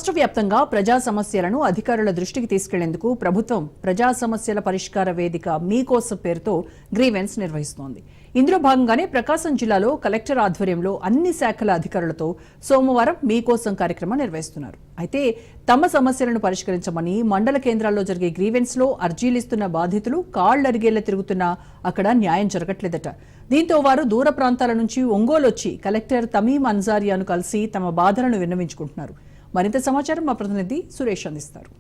రాష్ట్ర వ్యాప్తంగా ప్రజా సమస్యలను అధికారుల దృష్టికి తీసుకెళ్లేందుకు ప్రభుత్వం ప్రజా సమస్యల పరిష్కార వేదిక మీకోసం పేరుతో గ్రీవెన్స్ నిర్వహిస్తోంది. ఇందులో భాగంగానే ప్రకాశం జిల్లాలో కలెక్టర్ ఆధ్వర్యంలో అన్ని శాఖల అధికారులతో సోమవారం మీకోసం కార్యక్రమం నిర్వహిస్తున్నారు. అయితే తమ సమస్యలను పరిష్కరించమని మండల కేంద్రాల్లో జరిగే గ్రీవెన్స్ లో అర్జీలిస్తున్న బాధితులు కాళ్లరిగేలా తిరుగుతున్నా అక్కడ న్యాయం జరగట్లేదట. దీంతో వారు దూర ప్రాంతాల నుంచి ఒంగోలు వచ్చి కలెక్టర్ తమీం అన్సారియాను కలిసి తమ బాధలను విన్నవించుకుంటున్నారు. మరింత సమాచారం మా ప్రతినిధి సురేష్ అందిస్తారు.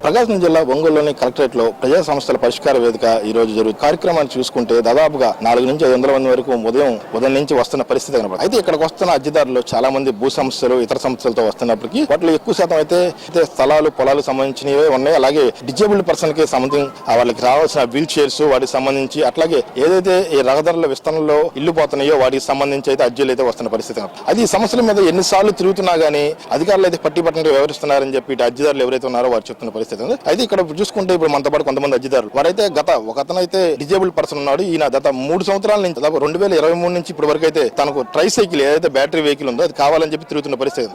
ప్రకాశం జిల్లా ఒంగోలులోని కలెక్టరేట్ లో ప్రజా సమస్యల పరిష్కార వేదిక ఈ రోజు జరుగుతుంది. కార్యక్రమాన్ని చూసుకుంటే దాదాపుగా 400 నుంచి 500 మంది వరకు ఉదయం నుంచి వస్తున్న పరిస్థితి కనబడుతుంది. అయితే ఇక్కడికి వస్తున్న అర్జీదారులు చాలా మంది భూ సమస్యలు ఇతర సమస్యలతో వస్తున్నప్పటికీ వాటిలో ఎక్కువ శాతం అయితే స్థలాలు పొలాలకు సంబంధించినవే ఉన్నాయి. అలాగే డిజేబుల్డ్ పర్సన్ కి సంబంధించి వాళ్ళకి రావాల్సిన వీల్ చైర్స్ వాటికి సంబంధించి అట్లాగే ఏదైతే ఈ రహదారుల విస్తరణలో ఇల్లు పోతున్నాయో వాటికి సంబంధించి అయితే అర్జీలు అయితే వస్తున్న పరిస్థితి. అది ఈ సమస్యల మీద ఎన్నిసార్లు తిరుగుతున్నా గానీ అధికారులు అయితే పట్టిపట్టనట్టు వ్యవహరిస్తున్నారని చెప్పి అర్జీదారులు ఎవరైతే ఉన్నారో వారు చెప్తున్న పరిస్థితి. అయితే ఇక్కడ చూసుకుంటే ఇప్పుడు మనతో పాటు కొంతమంది అర్జీదారులు వారైతే ఒకతను అయితే డిజేబుల్డ్ పర్సన్ ఉన్నాడు. ఈయన గత 3 సంవత్సరాల నుంచి 2023 నుంచి ఇప్పటి వరకు అయితే తనకు ట్రైసైకిల్ ఏదైతే బ్యాటరీ వెహికల్ ఉందో అది కావాలని చెప్పి తిరుగుతున్న పరిస్థితి.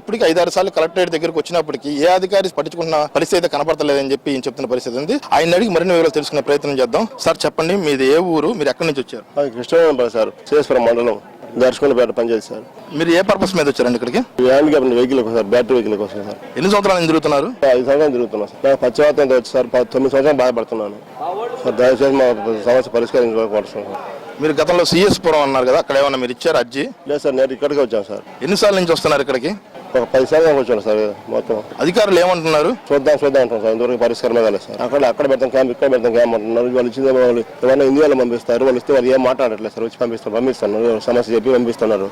ఇప్పటికి 5-6 సార్లు కలెక్టరేట్ దగ్గరకు వచ్చినప్పటికీ ఏ అధికారి పట్టించుకున్న పరిస్థితి అయితే కనపడలేదని చెప్పి ఈయన చెప్తున్న పరిస్థితి ఉంది. ఆయన అడిగి మరిన్ని వివరాలు తెలుసుకునే ప్రయత్నం చేద్దాం. సార్ చెప్పండి, మీది ఏ ఊరు, మీరు ఎక్కడి నుంచి వచ్చారు? కృష్ణ సార్, శేషపురం మండలం దర్శకులపేట పనిచేసి సార్. మీరు ఏ పర్పస్ మీద వచ్చారండి ఇక్కడికి? Hand cab vehicle sir, battery vehicle కోసం సార్. ఎన్ని సంవత్సరాలు నుంచి తిరుగుతున్నారు? 5 సంవత్సరాలు తిరుగుతున్నాను సార్. నాకు పశ్చిమాతం వచ్చి సార్ 9 సంవత్సరాలు బాధపడుతున్నాను సార్. దయచేసి మా సమస్య పరిష్కరించుకోవచ్చు సార్. మీరు గతంలో సిఎస్ పురం అన్నారు కదా, అక్కడ ఏమన్నా మీరు ఇచ్చారు అర్జీ? లేదు సార్, నేను ఇక్కడికి వచ్చాను సార్. ఎన్నిసార్లు నుంచి వస్తున్నారు ఇక్కడికి? ఒక 10 సార్లు వచ్చాను సార్. మొత్తం అధికారులు ఏమంటున్నారు? చూద్దాం అంటున్నారు సార్. ఇంతవరకు పరిష్కారమే కాలేదు సార్. అక్కడ పెడతాం క్యాంప్, ఇక్కడ పెడతాం క్యాంప్ అంటున్నారు. వాళ్ళు ఇచ్చింది వాళ్ళు ఏమన్నా ఇండియాలో పంపిస్తారు. వాళ్ళు ఇస్తే వాళ్ళు ఏం మాట్లాడట్లేదు సార్. వచ్చి పంపిస్తున్నారు, సమస్య చెప్పి పంపిస్తున్నారు.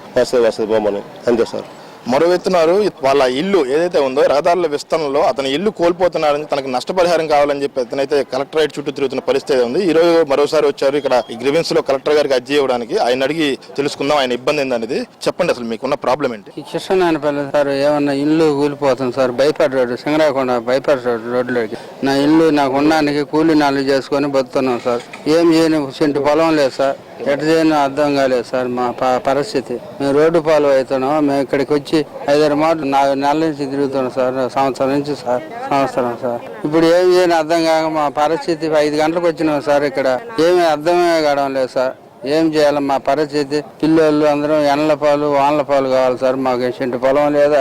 వస్తుంది పోమని అంతే సార్. మరో ఎత్తున్నారు, వాళ్ళ ఇల్లు ఏదైతే ఉందో రహదారుల విస్తరణలో అతని ఇల్లు కోల్పోతున్నారని, తనకు నష్టపరిహారం కావాలని చెప్పి అతనైతే కలెక్టరేట్ చుట్టూ తిరుగుతున్న పరిస్థితి ఉంది. ఈ రోజు మరోసారి వచ్చారు ఇక్కడ ఈ గ్రీవెన్స్ లో కలెక్టర్ గారికి అర్జీ ఇవ్వడానికి. ఆయన అడిగి తెలుసుకుందాం ఆయన ఇబ్బంది ఏందనేది. చెప్పండి, అసలు మీకున్న ప్రాబ్లం ఏంటి? కృష్ణనాయనపల్లి సార్, ఏమన్నా ఇల్లు కూలిపోతుంది sir. Bypass road, Singarakonda bypass రోడ్లోకి నా ఇల్లు నాకు ఉండడానికి కూలీ నాలుగు చేసుకొని బతుకుతున్నాం సార్. ఏం చేయను, సెంటు పొలం లేదు సార్. ఎటు చేయను అర్థం కాలేదు సార్ మా పరిస్థితి. మేము రోడ్డు పాలు అవుతున్నాం. మేము ఇక్కడికి వచ్చి 5-6 మాటలు 4 నెలల నుంచి తిరుగుతున్నాం సార్. సంవత్సరం నుంచి సార్. ఇప్పుడు ఏం చేయను అర్థం కాక మా పరిస్థితి 5 గంటలకు వచ్చినాం సార్. ఇక్కడ ఏమీ అర్థమే కావడం లేదు సార్. ఏం చేయాలి మా పరిస్థితి? పిల్లలు అందరం ఎండల పాలు వానల పాలు కావాలి సార్. మాకు సెంటు పొలం లేదా,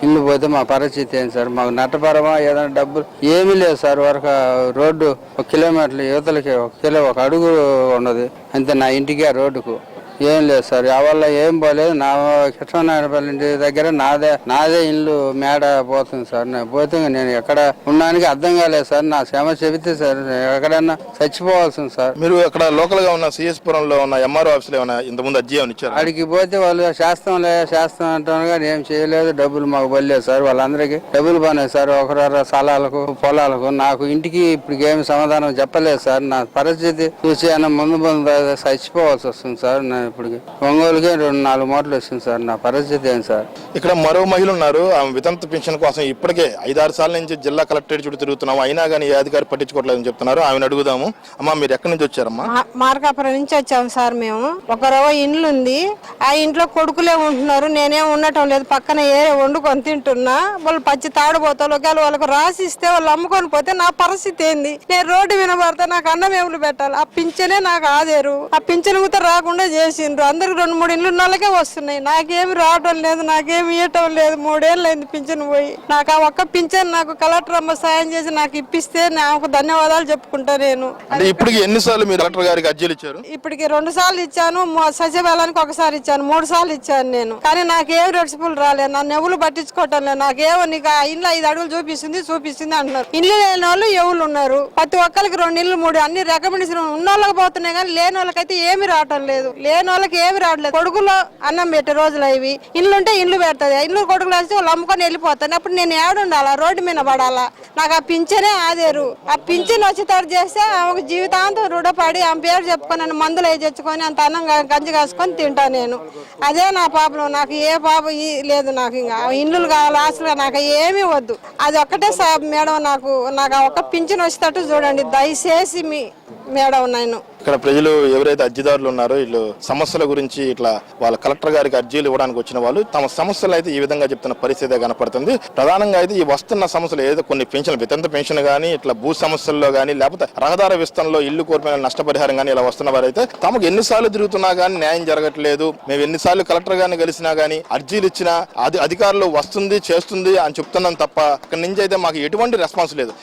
ఇల్లు పోతే మా పరిస్థితి ఏంటి సార్? మాకు నట్టపరమా ఏదైనా డబ్బులు ఏమీ లేదు సార్. వరకు రోడ్డు 1 కిలోమీటర్లు యువతలకి 1 అడుగు ఉన్నది అంతే. నా ఇంటికి ఆ రోడ్డుకు ఏం లేదు సార్. ఆ వల్ల ఏం పోలేదు. నా కృష్ణనారాయణపల్లి ఇంటి దగ్గర నాదే ఇల్లు మేడ పోతుంది సార్. పోతే నేను ఎక్కడ ఉండడానికి అర్థం కాలేదు సార్. నా శ్రమ చెబితే సార్ ఎక్కడన్నా చచ్చిపోవాల్సింది సార్. మీరు అక్కడ లోకల్ గా ఉన్న సిఎస్ పురంలో ఉన్న ఎంఆర్ఓ ఆఫీస్ లో ఇంతకుముందు అర్జీ ఇచ్చారు? అడిగి పోతే వాళ్ళు శాస్త్రం అంటాను కానీ ఏం చేయలేదు. డబ్బులు మాకు పడలేదు సార్. వాళ్ళందరికీ డబ్బులు పడినాయి సార్. ఒకరు స్థలాలకు పొలాలకు. నాకు ఇంటికి ఇప్పుడు ఏమి సమాధానం చెప్పలేదు సార్. నా పరిస్థితి చూసి అన్న ముందు చచ్చిపోవాల్సి వస్తుంది సార్. ఇప్పటికి ఒంగోలుకి 2-4 మూటలు వస్తుంది సార్. నా పరిస్థితి ఏంటి సార్? ఇక్కడ మరో మహిళ ఉన్నారు. ఆమె వితంతు పెన్షన్ కోసం ఇప్పటికే 5-6 సార్ల నుంచి జిల్లా కలెక్టరేట్ చుట్టూ తిరుగుతున్నాము, అయినా కానీ ఏ అధికారి పట్టించుకోవట్లేదని చెప్తున్నారు. ఆమెను అడుగుదాము. అమ్మా, మీరు ఎక్కడి నుంచి వచ్చారమ్మా? మార్కాపురం నుంచి వచ్చాము సార్. మేము ఒక ఇల్లు ఉంది. ఆ ఇంట్లో కొడుకులే ఉంటున్నారు. నేనేం ఉండటం లేదు. పక్కన వండుకొని తింటున్నా. వాళ్ళు పచ్చి తాడుపోతారు. ఒకవేళ వాళ్ళకు రాసిస్తే వాళ్ళు అమ్ముకొని పోతే నా పరిస్థితి ఏంది? నేను రోడ్డు వినబడితే నాకు అన్నం ఏములు పెట్టాలి? ఆ పింఛనే నాకు ఆదేరు. ఆ పింఛన్ కూడా రాకుండా చేసిండ్రు. అందరికి 2-3 ఇల్లు వాళ్ళకే వస్తున్నాయి. నాకేమి రావటం లేదు, నాకేమి ఇవ్వటం లేదు. 3 ఏళ్ళు అయింది పింఛన్ పోయి. నాకు ఆ ఒక్క పింఛన్ నాకు కలెక్టర్ అమ్మ సాయం చేసి నాకు ఇప్పిస్తే నాకు ధన్యవాదాలు చెప్పుకుంటా. నేను ఇప్పటికి ఎన్నిసార్లు మీరు కలెక్టర్ గారికి అర్జీలు ఇచ్చారు? ఇప్పటికి 2 సార్లు ఇచ్చాను. సచివాలయానికి 1 సారి ఇచ్చాను. 3 సార్లు ఇచ్చాను నేను. కానీ నాకేమి రెస్పాన్స్ రాలేదు. నన్ను ఎవరు పట్టించుకోవటం లేదు. నాకేమో నీకు ఆ ఇల్లు 5 అడుగులు చూపిస్తుంది అంటున్నారు. ఇల్లు లేని వాళ్ళు ఎవరు ఉన్నారు? ప్రతి ఒక్కరికి 2 ఇల్లు 3 అన్ని రికమెండేషన్ ఉన్న వాళ్ళకి పోతున్నాయి కానీ లేని వాళ్ళకైతే ఏమి రావటం లేదు. లేని వాళ్ళకి ఏమి రావట్లేదు. కొడుకులో అన్నం పెట్టే రోజులు అవి. ఇల్లు ఉంటే ఇల్లు పెడతాది. ఇల్లు కొడుకులు వేస్తే వాళ్ళు అమ్ముకొని వెళ్ళిపోతాను. అప్పుడు నేను ఏడుండాలా? రోడ్డు మీద పడాలా? నాకు ఆ పింఛనే ఆదేరు. ఆ పింఛన్ వచ్చేటట్టు చేస్తే ఆమెకు జీవితాంతం రుడపడి ఆమె పేరు చెప్పుకొని నన్ను మందులు తెచ్చుకొని అంత అన్నం గంజి కాసుకొని తింటా నేను. అదే నా పాపం. నాకు ఏ పాపం లేదు. నాకు ఇంకా ఇల్లులు కావాలి, ఆస్తులు నాకు ఏమీ వద్దు. అది ఒక్కటే మేడం, నాకు ఆ ఒక్క పింఛన్ వచ్చేటట్టు చూడండి దయచేసి. మేడం నేను ఇక్కడ ప్రజలు ఎవరైతే అర్జీదారులు ఉన్నారో వీళ్ళు సమస్యల గురించి ఇట్లా వాళ్ళ కలెక్టర్ గారికి అర్జీలు ఇవ్వడానికి వచ్చిన వాళ్ళు తమ సమస్యలు అయితే ఈ విధంగా చెప్తున్న పరిస్థితి కనపడుతుంది. ప్రధానంగా అయితే ఈ వస్తున్న సమస్యలు ఏదో కొన్ని పెన్షన్ వితంత పెన్షన్ కానీ ఇట్లా భూ సమస్యల్లో కానీ లేకపోతే రహదారి విస్తరణలో ఇల్లు కోల్పోయిన నష్టపరిహారం కానీ ఇలా వస్తున్న వారైతే తమకు ఎన్నిసార్లు తిరుగుతున్నా కానీ న్యాయం జరగట్లేదు, మేము ఎన్నిసార్లు కలెక్టర్ గారిని కలిసినా కానీ అర్జీలు ఇచ్చినా అధికారులు వస్తుంది చేస్తుంది అని చెప్తున్నాం తప్ప అక్కడి నుంచి అయితే మాకు ఎటువంటి రెస్పాన్స్ లేదు.